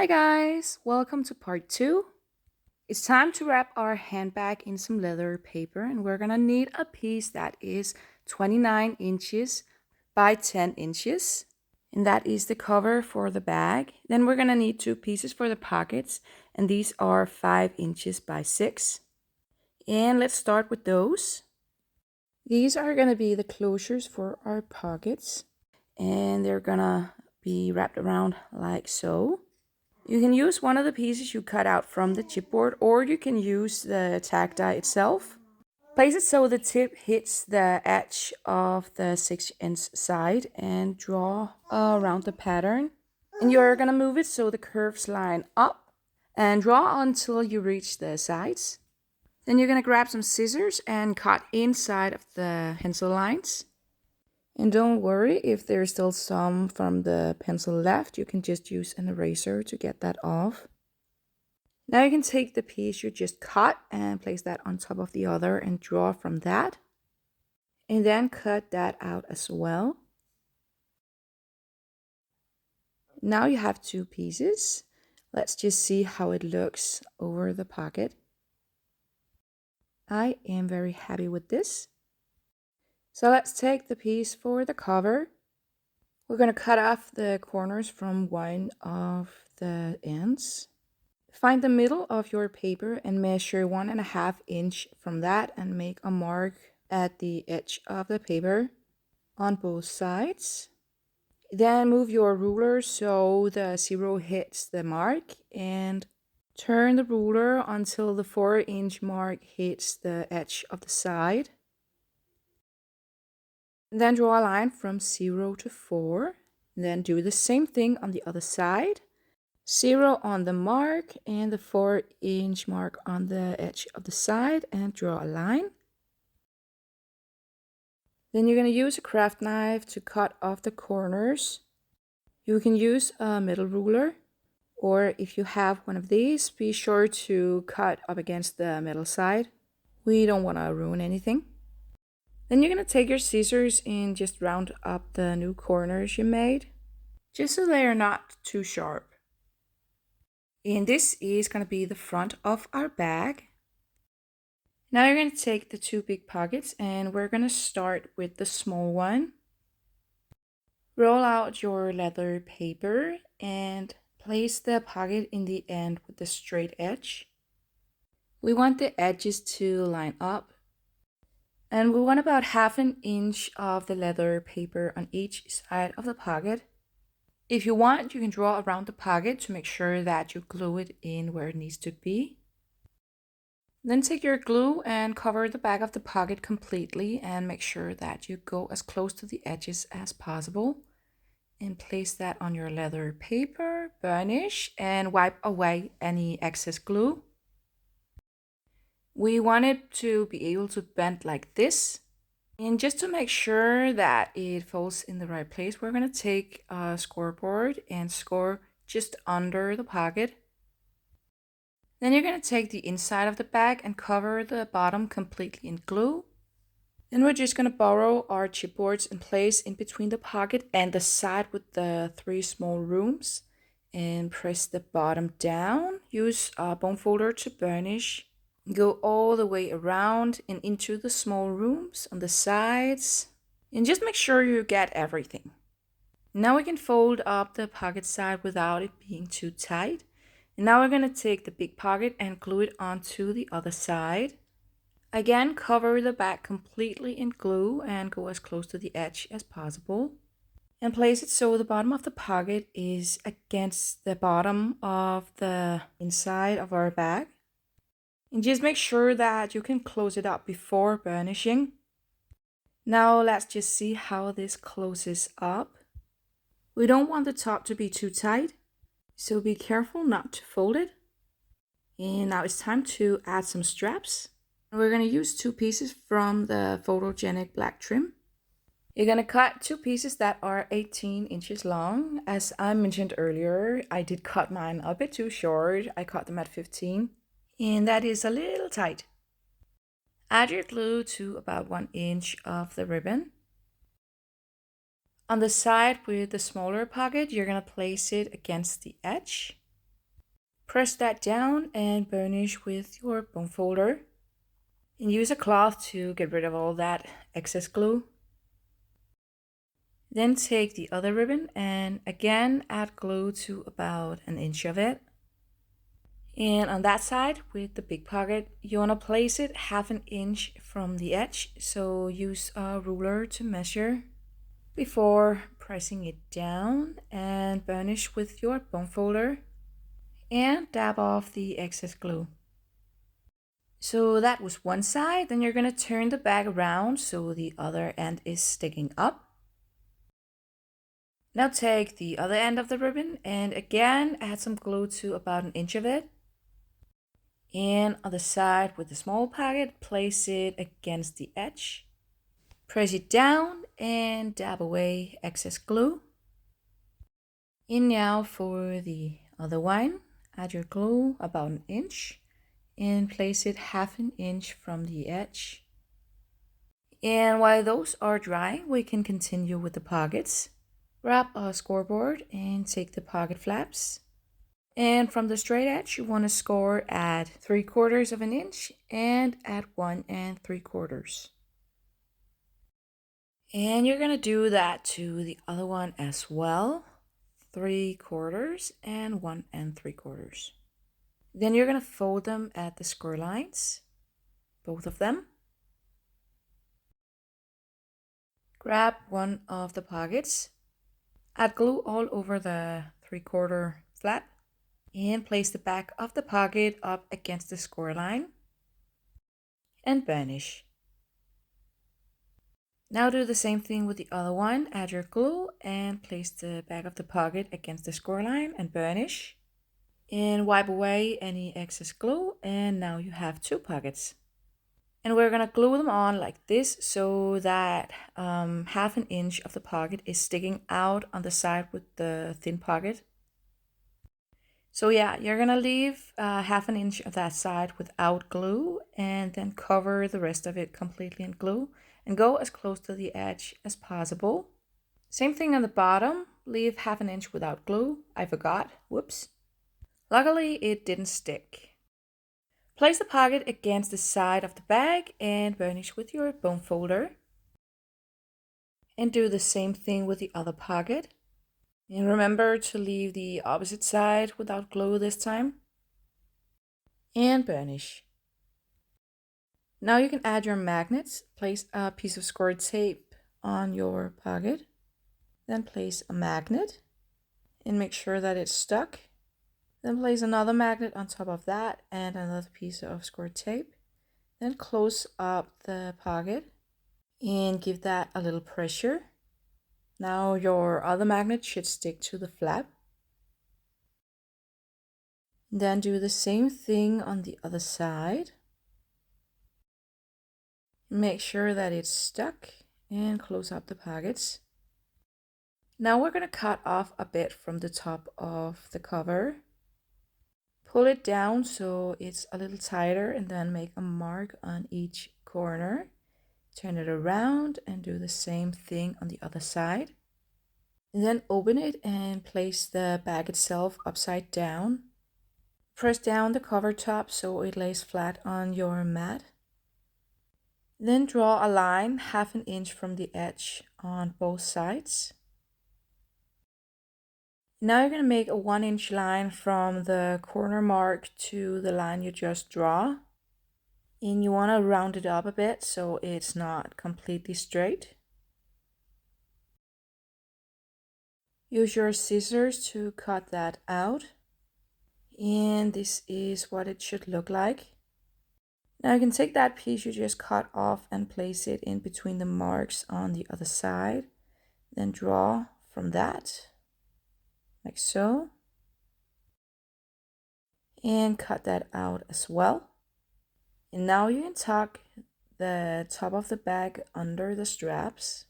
guys, welcome to part 2. It's time to wrap our handbag in some leather paper, and we're gonna need a piece that is 29 inches by 10 inches. And that is the cover for the bag. Then we're gonna need 2 pieces for the pockets, and these are 5 inches by 6. And let's start with those. These are gonna be the closures for our pockets, and they're gonna be wrapped around like so. You can use one of the pieces you cut out from the chipboard, or you can use the tag die itself. Place it so the tip hits the edge of the 6-inch side and draw around the pattern. And you're gonna move it so the curves line up and draw until you reach the sides. Then you're gonna grab some scissors and cut inside of the pencil lines. And don't worry if there's still some from the pencil left, you can just use an eraser to get that off. Now you can take the piece you just cut and place that on top of the other and draw from that. And then cut that out as well. Now you have 2 pieces. Let's just see how it looks over the pocket. I am very happy with this. So let's take the piece for the cover. We're going to cut off the corners from one of the ends. Find the middle of your paper and measure 1.5 inch from that and make a mark at the edge of the paper on both sides. Then move your ruler so the 0 hits the mark and turn the ruler until the 4-inch mark hits the edge of the side. Then draw a line from 0 to 4. Then do the same thing on the other side. 0 on the mark and the 4-inch mark on the edge of the side and draw a line. Then you're going to use a craft knife to cut off the corners. You can use a metal ruler, or if you have one of these, be sure to cut up against the metal side. We don't want to ruin anything. Then you're going to take your scissors and just round up the new corners you made, just so they are not too sharp. And this is going to be the front of our bag. Now you're going to take the 2 big pockets and we're going to start with the small one. Roll out your leather paper and place the pocket in the end with the straight edge. We want the edges to line up. And we want about 1/2 inch of the leather paper on each side of the pocket. If you want, you can draw around the pocket to make sure that you glue it in where it needs to be. Then take your glue and cover the back of the pocket completely and make sure that you go as close to the edges as possible. And place that on your leather paper, burnish, and wipe away any excess glue. We want it to be able to bend like this. And just to make sure that it falls in the right place, we're going to take a scoreboard and score just under the pocket. Then you're going to take the inside of the bag and cover the bottom completely in glue. Then we're just going to borrow our chipboards and place in between the pocket and the side with the 3 small rooms. And press the bottom down. Use a bone folder to burnish. Go all the way around and into the small rooms on the sides. And just make sure you get everything. Now we can fold up the pocket side without it being too tight. And now we're going to take the big pocket and glue it onto the other side. Again, cover the back completely in glue and go as close to the edge as possible. And place it so the bottom of the pocket is against the bottom of the inside of our bag. And just make sure that you can close it up before burnishing. Now let's just see how this closes up. We don't want the top to be too tight, so be careful not to fold it. And now it's time to add some straps. We're going to use 2 pieces from the Photogenic Black trim. You're going to cut 2 pieces that are 18 inches long. As I mentioned earlier, I did cut mine a bit too short. I cut them at 15. And that is a little tight. Add your glue to about 1 inch of the ribbon. On the side with the smaller pocket, you're going to place it against the edge. Press that down and burnish with your bone folder. And use a cloth to get rid of all that excess glue. Then take the other ribbon and again add glue to about 1 inch of it. And on that side with the big pocket, you want to place it 1/2 inch from the edge. So use a ruler to measure before pressing it down and burnish with your bone folder and dab off the excess glue. So that was one side. Then you're going to turn the bag around so the other end is sticking up. Now take the other end of the ribbon and again add some glue to about 1 inch of it. And on the side with the small pocket, place it against the edge. Press it down and dab away excess glue. And now for the other one, add your glue about 1 inch and place it 1/2 inch from the edge. And while those are drying, we can continue with the pockets. Grab a scoreboard and take the pocket flaps. And from the straight edge, you want to score at 3/4 of an inch and at 1 3/4. And you're going to do that to the other one as well. 3/4 and 1 3/4. Then you're going to fold them at the score lines, both of them. Grab one of the pockets, add glue all over the 3/4 flap, and place the back of the pocket up against the score line and burnish. Now do the same thing with the other one. Add your glue and place the back of the pocket against the score line and burnish. And wipe away any excess glue, and now you have 2 pockets. And we're gonna glue them on like this so that 1/2 inch of the pocket is sticking out on the side with the thin pocket. So yeah, you're gonna leave 1/2 inch of that side without glue and then cover the rest of it completely in glue and go as close to the edge as possible. Same thing on the bottom, leave 1/2 inch without glue. I forgot, whoops. Luckily, it didn't stick. Place the pocket against the side of the bag and burnish with your bone folder. And do the same thing with the other pocket. And remember to leave the opposite side without glue this time. And burnish. Now you can add your magnets. Place a piece of scored tape on your pocket. Then place a magnet and make sure that it's stuck. Then place another magnet on top of that and another piece of scored tape. Then close up the pocket and give that a little pressure. Now your other magnet should stick to the flap. Then do the same thing on the other side. Make sure that it's stuck and close up the pockets. Now we're going to cut off a bit from the top of the cover. Pull it down so it's a little tighter and then make a mark on each corner. Turn it around and do the same thing on the other side. And then open it and place the bag itself upside down. Press down the cover top so it lays flat on your mat. Then draw a line 1/2 inch from the edge on both sides. Now you're going to make a 1 inch line from the corner mark to the line you just draw. And you want to round it up a bit so it's not completely straight. Use your scissors to cut that out. And this is what it should look like. Now you can take that piece you just cut off and place it in between the marks on the other side. Then draw from that, like so. And cut that out as well. And now you can tuck the top of the bag under the straps.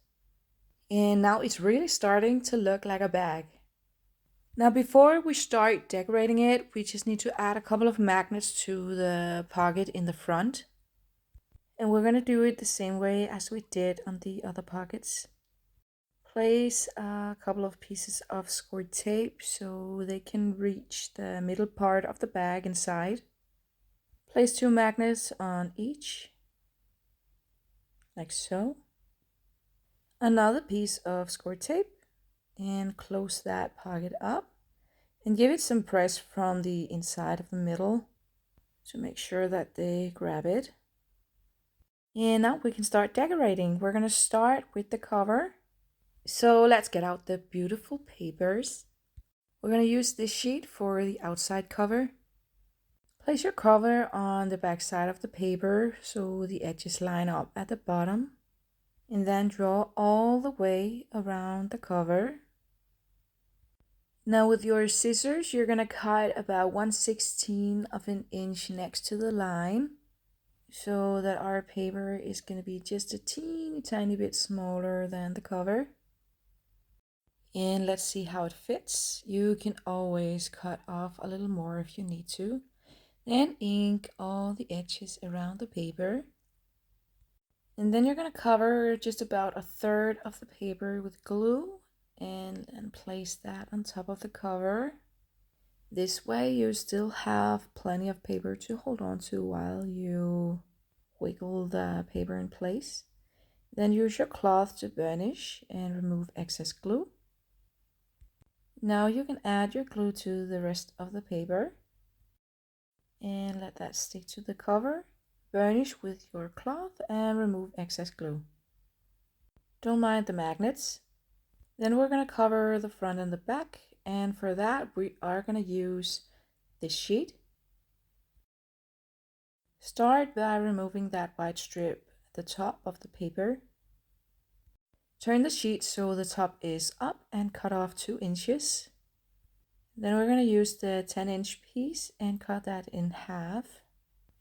And now it's really starting to look like a bag. Now before we start decorating it, we just need to add a couple of magnets to the pocket in the front. And we're going to do it the same way as we did on the other pockets. Place a couple of pieces of scored tape so they can reach the middle part of the bag inside. Place 2 magnets on each, like so. Another piece of scored tape, and close that pocket up and give it some press from the inside of the middle to make sure that they grab it. And now we can start decorating. We're going to start with the cover. So let's get out the beautiful papers. We're going to use this sheet for the outside cover. Place your cover on the back side of the paper so the edges line up at the bottom. And then draw all the way around the cover. Now with your scissors, you're going to cut about 1/16 of an inch next to the line, so that our paper is going to be just a teeny tiny bit smaller than the cover. And let's see how it fits. You can always cut off a little more if you need to. Then ink all the edges around the paper. And then you're going to cover just about 1/3 of the paper with glue and place that on top of the cover. This way you still have plenty of paper to hold on to while you wiggle the paper in place. Then use your cloth to burnish and remove excess glue. Now you can add your glue to the rest of the paper and let that stick to the cover. Burnish with your cloth and remove excess glue. Don't mind the magnets. Then we're going to cover the front and the back, and for that we are going to use this sheet. Start by removing that white strip at the top of the paper. Turn the sheet so the top is up and cut off 2 inches. Then we're going to use the 10-inch piece and cut that in half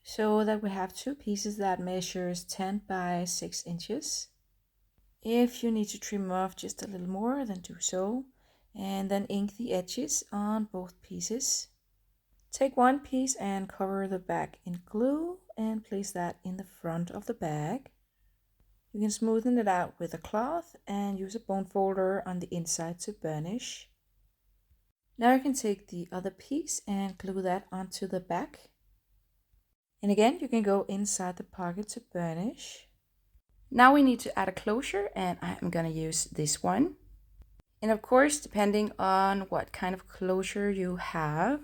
so that we have 2 pieces that measures 10 by 6 inches. If you need to trim off just a little more, then do so, and then ink the edges on both pieces. Take one piece and cover the back in glue and place that in the front of the bag. You can smoothen it out with a cloth and use a bone folder on the inside to burnish. Now you can take the other piece and glue that onto the back. And again, you can go inside the pocket to burnish. Now we need to add a closure, and I'm going to use this one. And of course, depending on what kind of closure you have,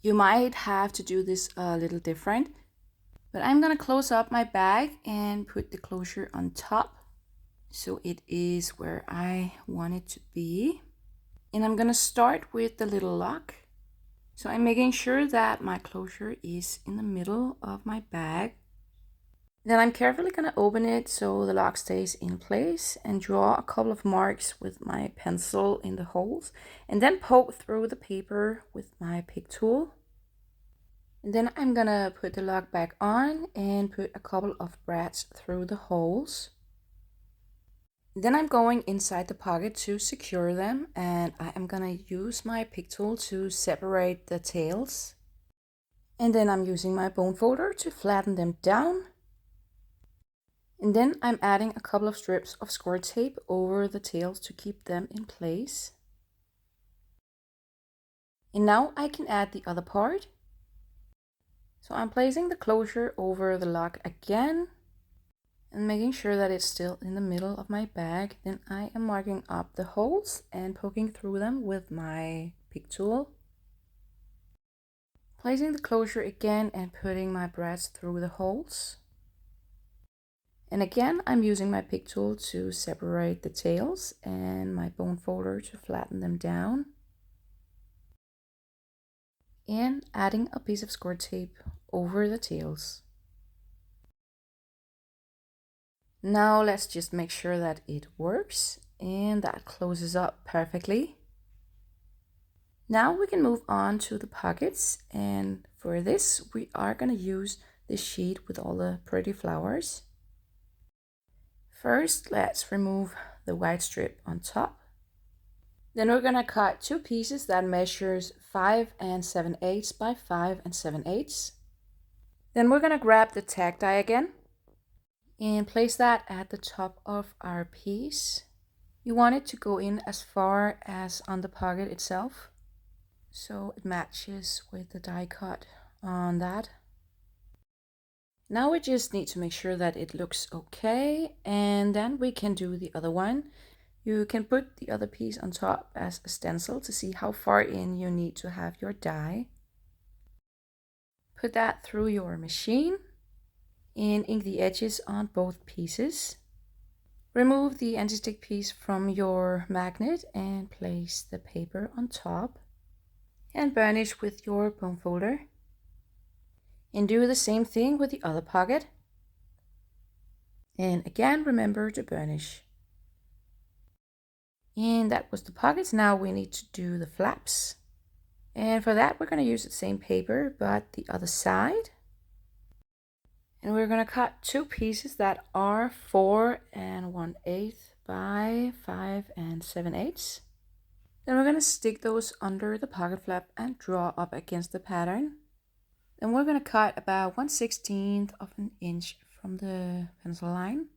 you might have to do this a little different. But I'm going to close up my bag and put the closure on top, so it is where I want it to be. And I'm going to start with the little lock. So I'm making sure that my closure is in the middle of my bag. Then I'm carefully going to open it so the lock stays in place and draw a couple of marks with my pencil in the holes, and then poke through the paper with my pick tool. And then I'm going to put the lock back on and put a couple of brads through the holes. Then I'm going inside the pocket to secure them, and I am going to use my pick tool to separate the tails. And then I'm using my bone folder to flatten them down. And then I'm adding a couple of strips of scored tape over the tails to keep them in place. And now I can add the other part. So I'm placing the closure over the lock again and making sure that it's still in the middle of my bag. Then I am marking up the holes and poking through them with my pick tool. Placing the closure again and putting my brads through the holes. And again, I'm using my pick tool to separate the tails and my bone folder to flatten them down. And adding a piece of scored tape over the tails. Now let's just make sure that it works, and that closes up perfectly. Now we can move on to the pockets, and for this we are going to use this sheet with all the pretty flowers. First, let's remove the white strip on top. Then we're going to cut 2 pieces that measures 5 7/8 by 5 7/8. Then we're going to grab the tag die again and place that at the top of our piece. You want it to go in as far as on the pocket itself, so it matches with the die cut on that. Now we just need to make sure that it looks okay, and then we can do the other one. You can put the other piece on top as a stencil to see how far in you need to have your die. Put that through your machine and ink the edges on both pieces. Remove the anti-stick piece from your magnet and place the paper on top. And burnish with your bone folder. And do the same thing with the other pocket. And again, remember to burnish. And that was the pockets. Now we need to do the flaps. And for that, we're going to use the same paper, but the other side. And we're going to cut two pieces that are 4 1/8 by 5 7/8. Then we're going to stick those under the pocket flap and draw up against the pattern. Then we're going to cut about 1/16 of an inch from the pencil line.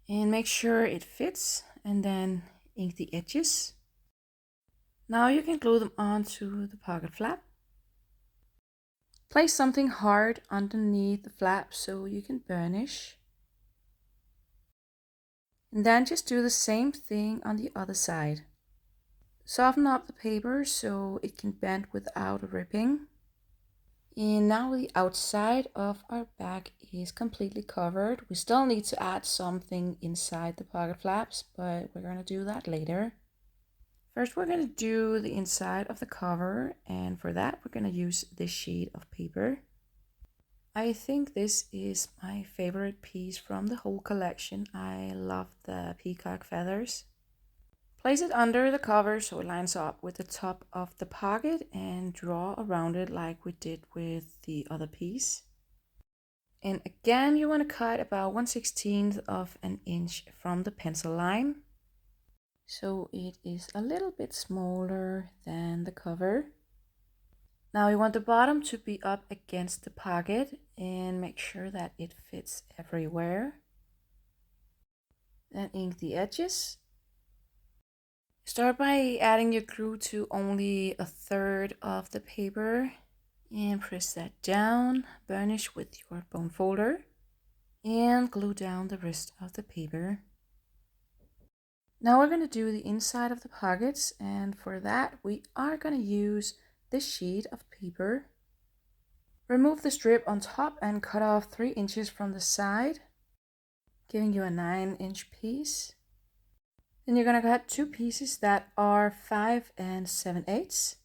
And make sure it fits, and then ink the edges. Now you can glue them onto the pocket flap. Place something hard underneath the flap so you can burnish. And then just do the same thing on the other side. Soften up the paper so it can bend without ripping. And now the outside of our bag is completely covered. We still need to add something inside the pocket flaps, but we're going to do that later. First, we're going to do the inside of the cover, and for that, we're going to use this sheet of paper. I think this is my favorite piece from the whole collection. I love the peacock feathers. Place it under the cover so it lines up with the top of the pocket and draw around it like we did with the other piece. And again, you want to cut about 1/16 of an inch from the pencil line. So it is a little bit smaller than the cover. Now you want the bottom to be up against the pocket and make sure that it fits everywhere. Then ink the edges. Start by adding your glue to only 1/3 of the paper and press that down. Burnish with your bone folder and glue down the rest of the paper. Now we're going to do the inside of the pockets, and for that we are going to use this sheet of paper. Remove the strip on top and cut off 3 inches from the side, giving you a 9-inch piece. Then you're going to cut 2 pieces that are 5 7/8.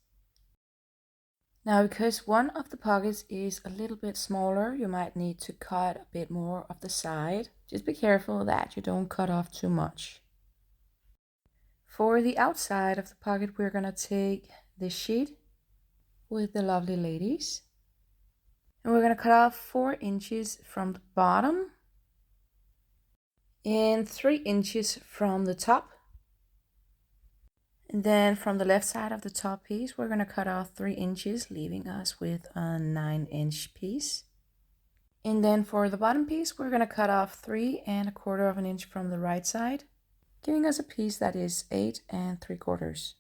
Now, because one of the pockets is a little bit smaller, you might need to cut a bit more of the side. Just be careful that you don't cut off too much. For the outside of the pocket, we're going to take this sheet with the lovely ladies. And we're going to cut off 4 inches from the bottom and 3 inches from the top. And then from the left side of the top piece, we're going to cut off 3 inches, leaving us with a 9-inch piece. And then for the bottom piece, we're going to cut off 3 1/4 of an inch from the right side, giving us a piece that is 8 3/4.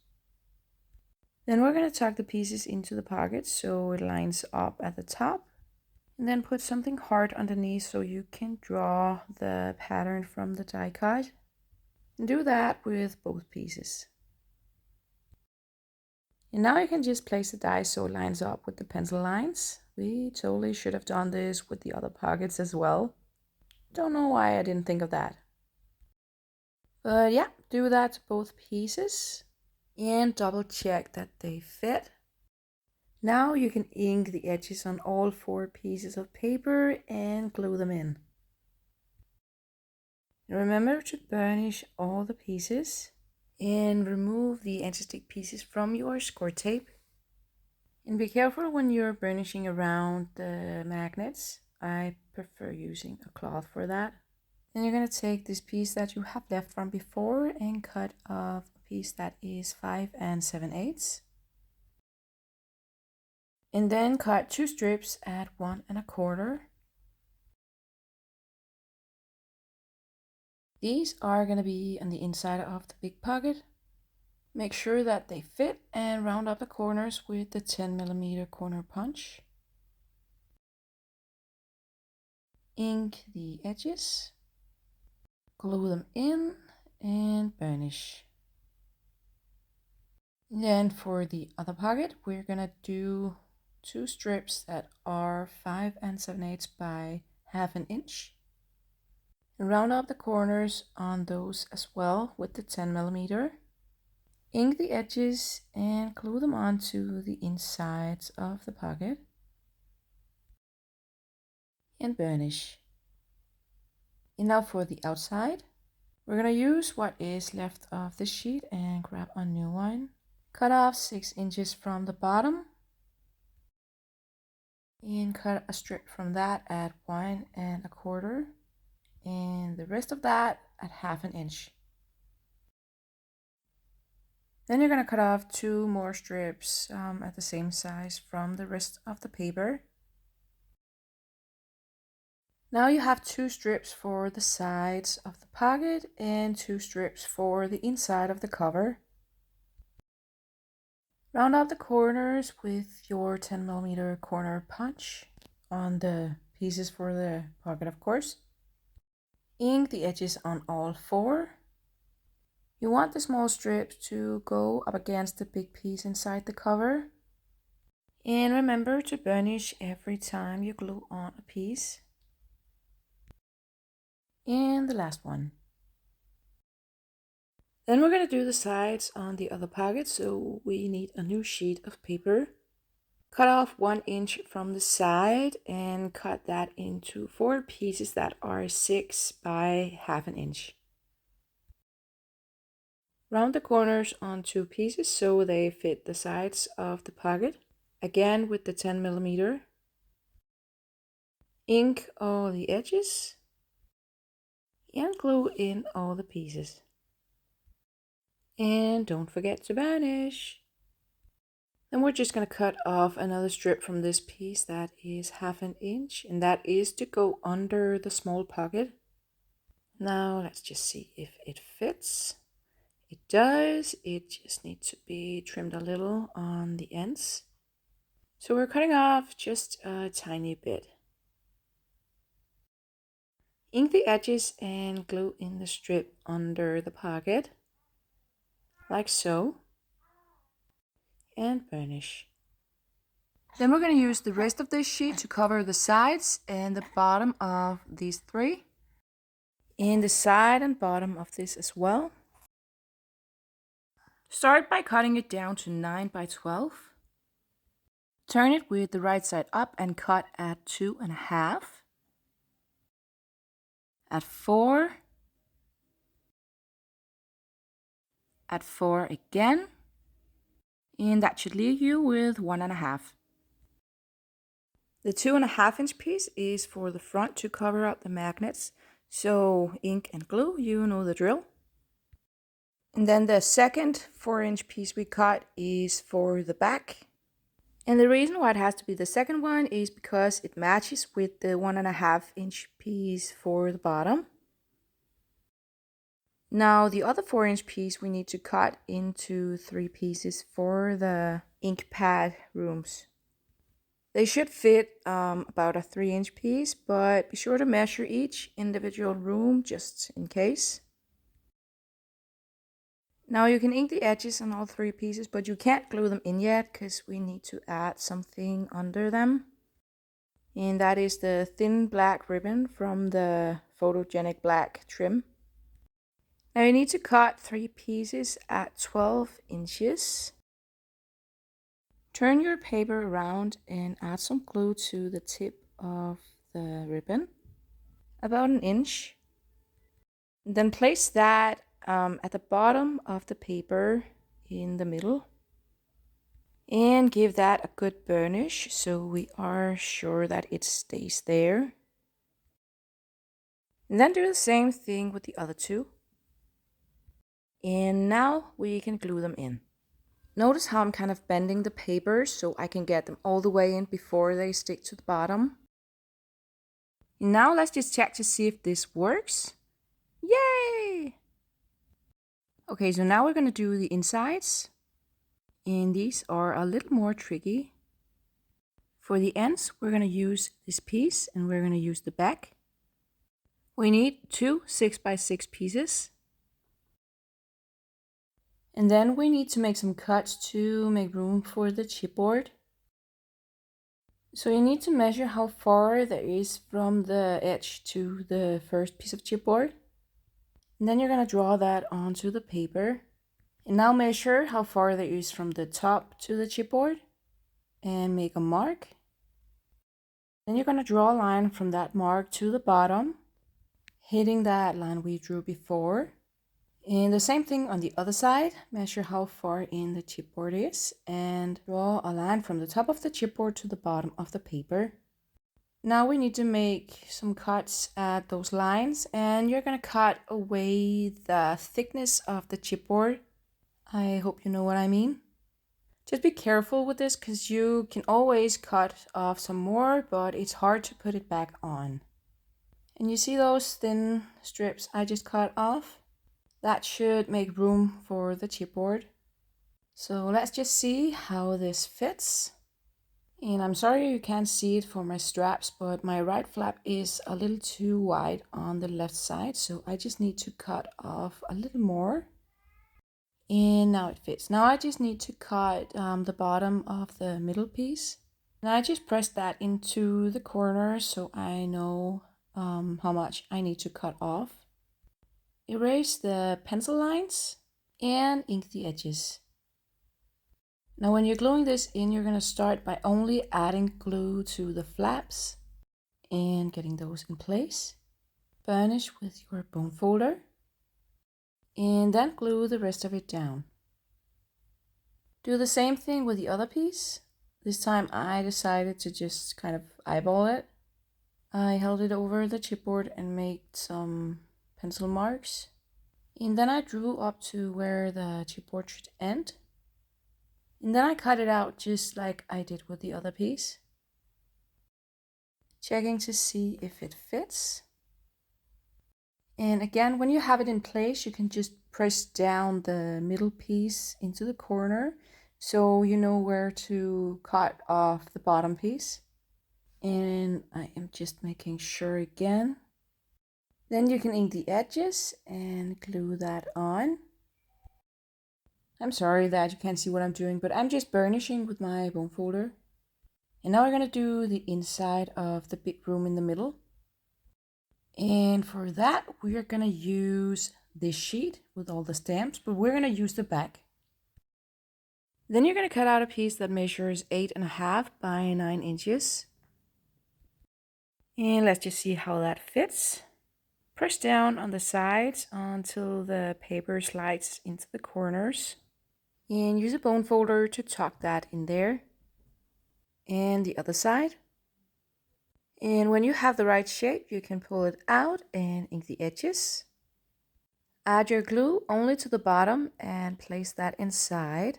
Then we're going to tuck the pieces into the pocket so it lines up at the top. And then put something hard underneath so you can draw the pattern from the die cut. And do that with both pieces. And now you can just place the die so it lines up with the pencil lines. We totally should have done this with the other pockets as well. Don't know why I didn't think of that. But yeah, do that to both pieces and double check that they fit. Now you can ink the edges on all 4 pieces of paper and glue them in. And remember to burnish all the pieces and remove the anti-stick pieces from your score tape. And be careful when you're burnishing around the magnets. I prefer using a cloth for that. Then you're going to take this piece that you have left from before and cut off a piece that is 5 7/8. And then cut 2 strips at 1 1/4. These are going to be on the inside of the big pocket. Make sure that they fit and round up the corners with the 10mm corner punch. Ink the edges, glue them in, and burnish. Then for the other pocket, we're gonna do 2 strips that are 5 7/8 by 1/2 inch. And round up the corners on those as well with the 10mm. Ink the edges and glue them onto the insides of the pocket. And burnish. And now for the outside, we're gonna use what is left of the sheet and grab a new one. Cut off 6 inches from the bottom and cut a strip from that at 1 1/4 and the rest of that at 1/2 inch. Then you're going to cut off 2 more strips at the same size from the rest of the paper. Now you have 2 strips for the sides of the pocket and 2 strips for the inside of the cover. Round up the corners with your 10mm corner punch on the pieces for the pocket, of course. Ink the edges on all 4. You want the small strips to go up against the big piece inside the cover. And remember to burnish every time you glue on a piece. And the last one. Then we're going to do the sides on the other pocket, so we need a new sheet of paper. Cut off 1 inch from the side and cut that into 4 pieces that are 6 by 1/2 inch. Round the corners on 2 pieces so they fit the sides of the pocket. Again with the 10mm. Ink all the edges and glue in all the pieces. And don't forget to burnish. Then we're just going to cut off another strip from this piece that is 1/2 inch, and that is to go under the small pocket. Now let's just see if it fits. It does. It just needs to be trimmed a little on the ends. So we're cutting off just a tiny bit. Ink the edges and glue in the strip under the pocket, like so, and burnish. Then we're going to use the rest of this sheet to cover the sides and the bottom of these 3. And the side and bottom of this as well. Start by cutting it down to 9 by 12. Turn it with the right side up and cut at 2 1/2. At 4. At 4 again. And that should leave you with 1 1/2. The 2 1/2 inch piece is for the front to cover up the magnets. So ink and glue, you know the drill. And then the second 4-inch piece we cut is for the back. And the reason why it has to be the second one is because it matches with the 1 1/2 inch piece for the bottom. Now the other 4-inch piece we need to cut into 3 pieces for the Inkpad rooms. They should fit about a 3-inch piece, but be sure to measure each individual room just in case. Now you can ink the edges on all 3 pieces, but you can't glue them in yet because we need to add something under them. And that is the thin black ribbon from the Photogenic Black trim. Now you need to cut 3 pieces at 12 inches. Turn your paper around and add some glue to the tip of the ribbon, about 1 inch. And then place that at the bottom of the paper in the middle. And give that a good burnish so we are sure that it stays there. And then do the same thing with the other 2. And now we can glue them in. Notice how I'm kind of bending the paper so I can get them all the way in before they stick to the bottom. Now let's just check to see if this works. Yay! Okay, so now we're going to do the insides. And these are a little more tricky. For the ends, we're going to use this piece and we're going to use the back. We need two 6x6 pieces. And then we need to make some cuts to make room for the chipboard. So you need to measure how far there is from the edge to the first piece of chipboard. And then you're going to draw that onto the paper. And now measure how far there is from the top to the chipboard and make a mark. Then you're going to draw a line from that mark to the bottom, hitting that line we drew before. And the same thing on the other side, measure how far in the chipboard is and draw a line from the top of the chipboard to the bottom of the paper. Now we need to make some cuts at those lines, and you're going to cut away the thickness of the chipboard. I hope you know what I mean. Just be careful with this because you can always cut off some more, but it's hard to put it back on. And you see those thin strips I just cut off? That should make room for the chipboard. So let's just see how this fits. And I'm sorry you can't see it for my straps, but my right flap is a little too wide on the left side, so I just need to cut off a little more. And now it fits. Now I just need to cut the bottom of the middle piece. And I just press that into the corner so I know how much I need to cut off. Erase the pencil lines and ink the edges. Now when you're gluing this in, you're going to start by only adding glue to the flaps and getting those in place. Burnish with your bone folder and then glue the rest of it down. Do the same thing with the other piece. This time I decided to just kind of eyeball it. I held it over the chipboard and made some pencil marks. And then I drew up to where the chipboard should end. And then I cut it out just like I did with the other piece. Checking to see if it fits. And again, when you have it in place, you can just press down the middle piece into the corner so you know where to cut off the bottom piece. And I am just making sure again. Then you can ink the edges and glue that on. I'm sorry that you can't see what I'm doing, but I'm just burnishing with my bone folder. And now we're going to do the inside of the big room in the middle. And for that, we are going to use this sheet with all the stamps, but we're going to use the back. Then you're going to cut out a piece that measures 8.5 by 9 inches. And let's just see how that fits. Press down on the sides until the paper slides into the corners. And use a bone folder to tuck that in there. And the other side. And when you have the right shape, you can pull it out and ink the edges. Add your glue only to the bottom and place that inside.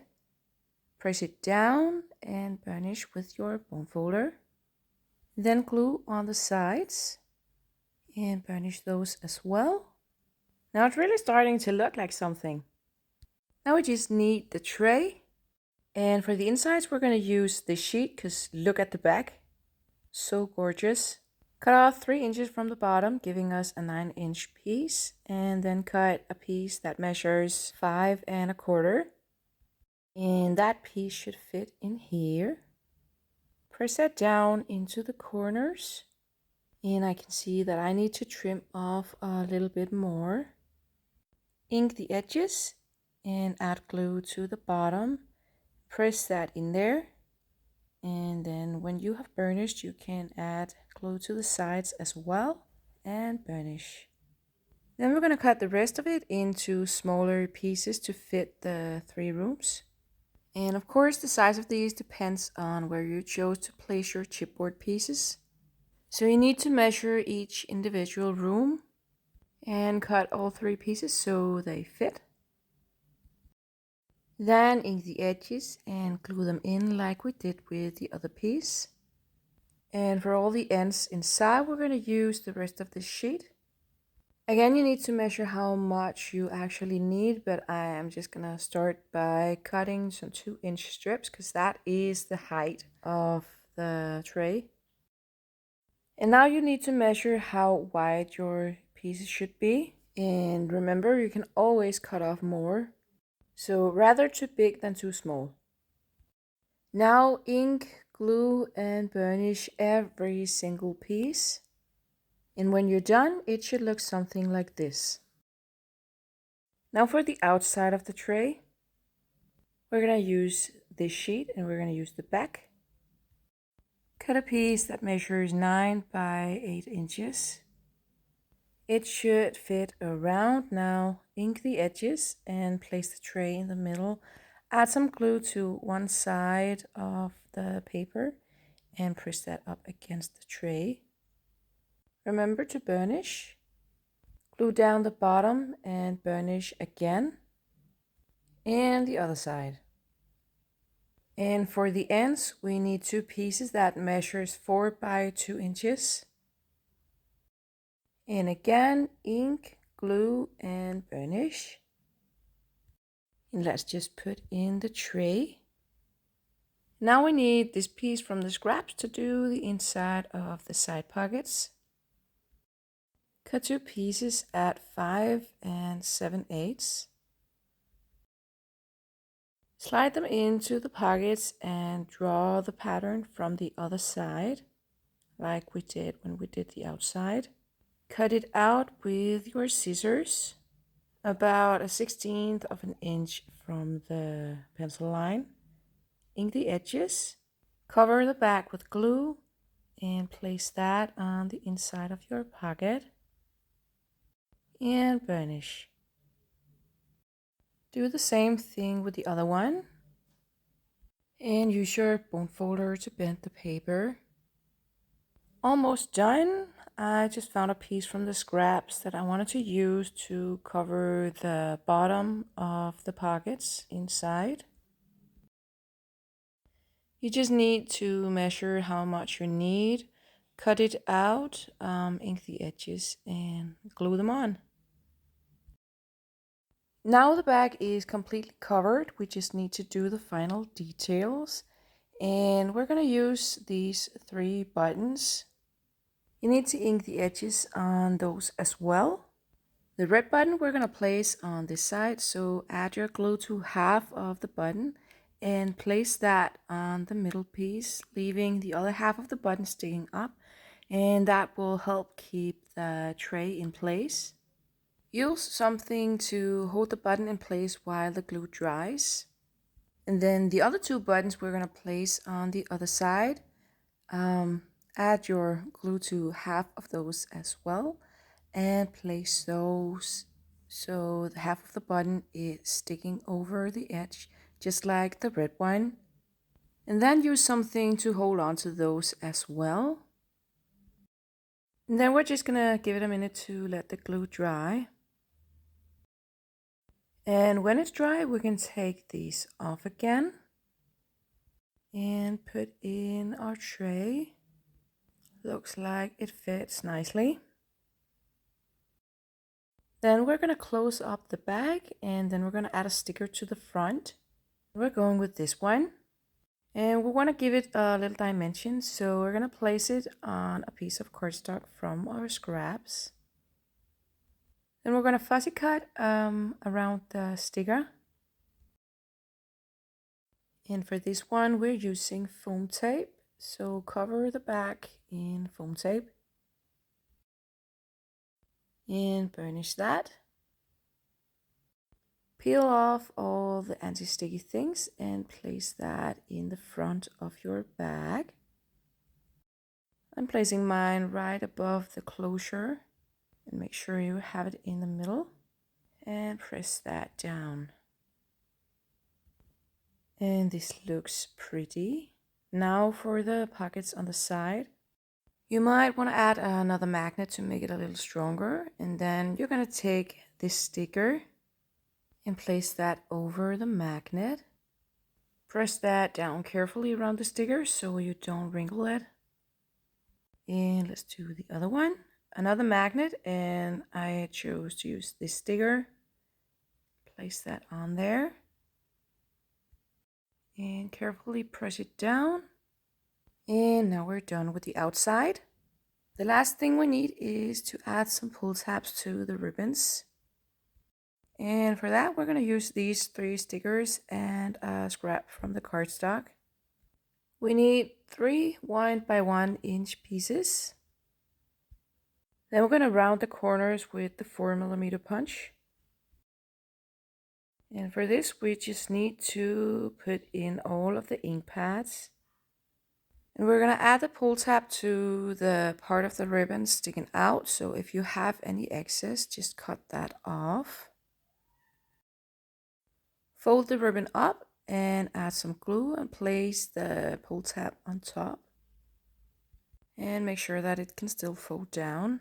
Press it down and burnish with your bone folder. Then glue on the sides and burnish those as well. Now it's really starting to look like something. Now we just need the tray. And for the insides, we're going to use this sheet because look at the back. So gorgeous. Cut off 3 inches from the bottom, giving us a 9-inch piece. And then cut a piece that measures 5.25. And that piece should fit in here. Press that down into the corners. And I can see that I need to trim off a little bit more. Ink the edges and add glue to the bottom. Press that in there. And then when you have burnished, you can add glue to the sides as well and burnish. Then we're going to cut the rest of it into smaller pieces to fit the 3 rooms. And of course, the size of these depends on where you chose to place your chipboard pieces. So you need to measure each individual room and cut all 3 pieces so they fit. Then ink the edges and glue them in like we did with the other piece. And for all the ends inside, we're going to use the rest of the sheet. Again, you need to measure how much you actually need, but I am just gonna start by cutting some 2-inch strips because that is the height of the tray. And now you need to measure how wide your pieces should be. And remember, you can always cut off more. So rather too big than too small. Now ink, glue, and burnish every single piece. And when you're done, it should look something like this. Now for the outside of the tray, we're going to use this sheet and we're going to use the back. Cut a piece that measures 9 by 8 inches. It should fit around. Now ink the edges and place the tray in the middle. Add some glue to one side of the paper and press that up against the tray. Remember to burnish. Glue down the bottom and burnish again. And the other side. And for the ends, we need 2 pieces that measures 4 by 2 inches. And again, ink, glue, and burnish. And let's just put in the tray. Now we need this piece from the scraps to do the inside of the side pockets. Cut 2 pieces at 5 and 7/8. Slide them into the pockets and draw the pattern from the other side, like we did when we did the outside. Cut it out with your scissors, about 1/16 of an inch from the pencil line. Ink the edges, cover the back with glue, and place that on the inside of your pocket. And burnish. Do the same thing with the other one. And use your bone folder to bend the paper. Almost done. I just found a piece from the scraps that I wanted to use to cover the bottom of the pockets inside. You just need to measure how much you need, cut it out, ink the edges, and glue them on. Now the bag is completely covered. We just need to do the final details. And we're going to use these 3 buttons. You need to ink the edges on those as well. The red button we're going to place on this side, so add your glue to half of the button and place that on the middle piece, leaving the other half of the button sticking up, and that will help keep the tray in place. Use something to hold the button in place while the glue dries. And then the other 2 buttons we're going to place on the other side. Add your glue to half of those as well and place those so the half of the button is sticking over the edge, just like the red one. And then use something to hold on to those as well. And then we're just gonna give it a minute to let the glue dry. And when it's dry, we can take these off again and put in our tray. Looks like it fits nicely. Then we're going to close up the bag and then we're going to add a sticker to the front. We're going with this one. And we want to give it a little dimension, so we're going to place it on a piece of cardstock from our scraps. Then we're going to fussy cut around the sticker. And for this one, we're using foam tape. So cover the back in foam tape. And burnish that. Peel off all the anti-sticky things and place that in the front of your bag. I'm placing mine right above the closure and make sure you have it in the middle and press that down. And this looks pretty. Now for the pockets on the side. You might want to add another magnet to make it a little stronger, and then you're going to take this sticker and place that over the magnet. Press that down carefully around the sticker so you don't wrinkle it. And let's do the other one. another magnet, and I chose to use this sticker. Place that on there and carefully press it down. And now we're done with the outside. The last thing we need is to add some pull tabs to the ribbons. And for that, we're going to use these 3 stickers and a scrap from the cardstock. We need 3 1 by 1 inch pieces. Then we're going to round the corners with the 4mm punch. And for this, we just need to put in all of the ink pads. And we're going to add the pull tab to the part of the ribbon sticking out. So if you have any excess, just cut that off. Fold the ribbon up and add some glue and place the pull tab on top. And make sure that it can still fold down.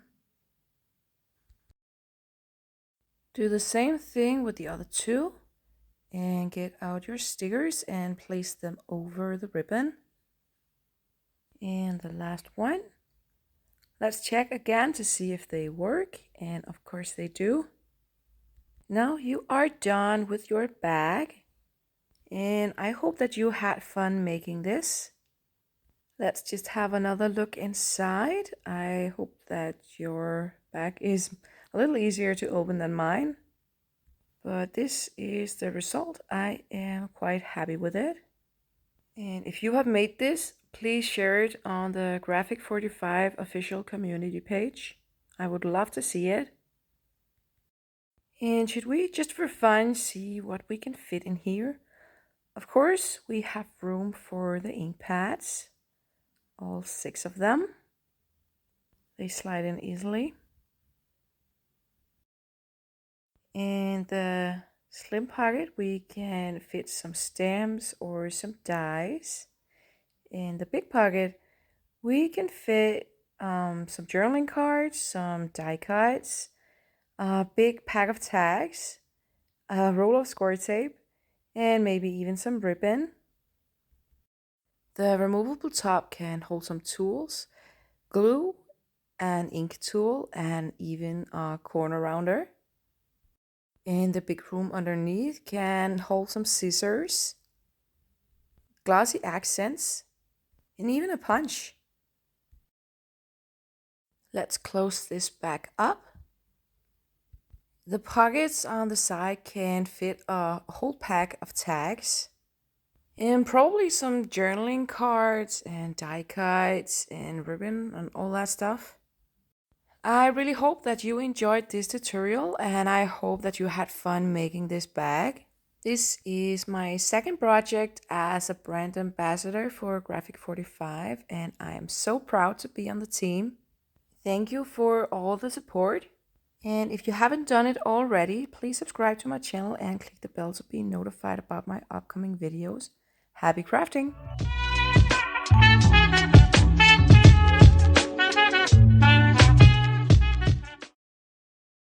Do the same thing with the other 2 and get out your stickers and place them over the ribbon. And the last one. Let's check again to see if they work, and of course they do. Now you are done with your bag, and I hope that you had fun making this. Let's just have another look inside. I hope that your bag is a little easier to open than mine, but this is the result. I am quite happy with it. And if you have made this, please share it on the G45 official community page. I would love to see it. And should we, just for fun, see what we can fit in here? Of course, we have room for the ink pads, all 6 of them. They slide in easily. In the slim pocket, we can fit some stamps or some dies. In the big pocket, we can fit some journaling cards, some die cuts, a big pack of tags, a roll of score tape, and maybe even some ribbon. The removable top can hold some tools, glue, an ink tool, and even a corner rounder. And the big room underneath can hold some scissors, glossy accents, and even a punch. Let's close this back up. The pockets on the side can fit a whole pack of tags and probably some journaling cards and die cuts and ribbon and all that stuff. I really hope that you enjoyed this tutorial, and I hope that you had fun making this bag. This is my second project as a brand ambassador for G45, and I am so proud to be on the team. Thank you for all the support. And if you haven't done it already, please subscribe to my channel and click the bell to be notified about my upcoming videos. Happy crafting!